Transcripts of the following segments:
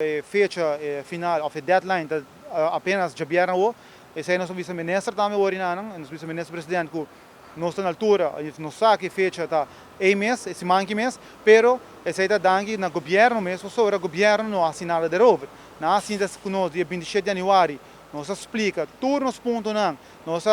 Fecha final of a deadline that apenas já vieram e sai nosso vice-ministro também hoje não, nosso vice-ministro presidente que nós na altura a gente não sabe que fecha tá mês esse manque mês, pero esse aí tá dando na governo mesmo sobre o governo não assinala de novo, na assina que nós dia 27 de janeiro nós explica todos os pontos não, nós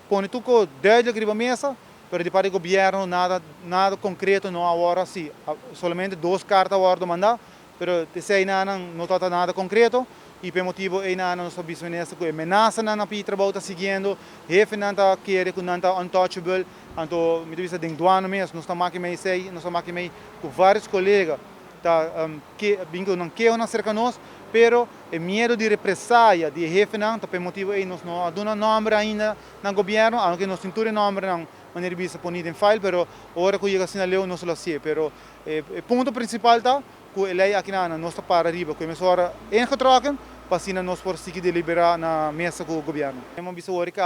põe tudo desde a mesa, pero de parte do governo nada concreto não agora sim, somente duas cartas agora mandar pero esse aí não está nada concreto e por motivo aí não nosso vice-ministro que ameaça na pitra volta seguindo jefe não está querendo que não está untouchable então me diz tem doano mesmo nós estamos aqui mais sei nós estamos aqui mais com vários colegas tá que bingo não quer não cerca nós pero é medo de represália de jefe não tá por motivo aí nós não dá nome ainda no governo aunque nós cintura nome não maneira vista ponido em file pero hora que chega assim a leu não se lo sei pero o ponto principal tá que ele aqui na nossa para arriba, que começou a ingetrokken, para assim nós por seguir deliberar na mesa com o governo. Hemos visto hoje que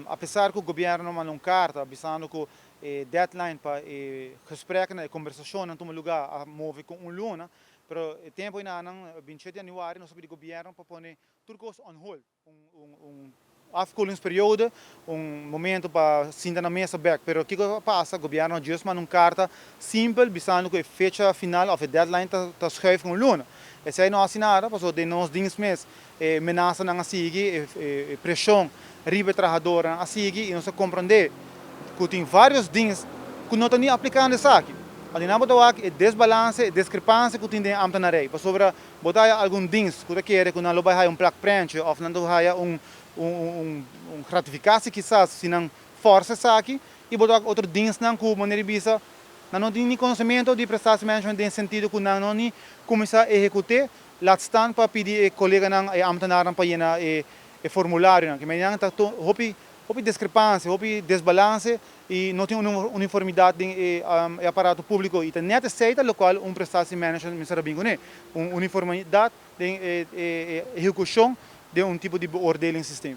apesar que o governo mandou uma carta avisando que deadline para gesprek e conversação em todo lugar a mover com luna, pero o tempo ainda não 27 de janeiro nós o governo para pôr tudo coisa on hold, afkoelingsperiode, momento para sentar na mesa back. Pero o que passa? O governo just manda uma carta simples, visando que a fecha final, of a deadline, está schuiven com luna. Essa aí não assinada, porque de nós dinsmes, ameaça não seguir, pressão, riba trabalhadora a seguir, e nós compreender que tem vários dins que não estão nem aplicando isso aqui. Ali na boa é desbalance, é discrepância que tem dentro da área. Para sobre botar algum dins que quer que não vai um plaque preenche, ou não vai gratificação quizás se não força isso aqui e botar outro dienst não com maneira visa não tem nem conhecimento de prestação management em sentido que não nem começar a executar lá estão para pedir colega não e amtenaram para ir formulário não que mas não tá houve discrepância houve desbalance e não tem uma uniformidade em aparato público e nem aceita local prestação management misera bingo né uniformidade em execução de tipo de ordening sistema.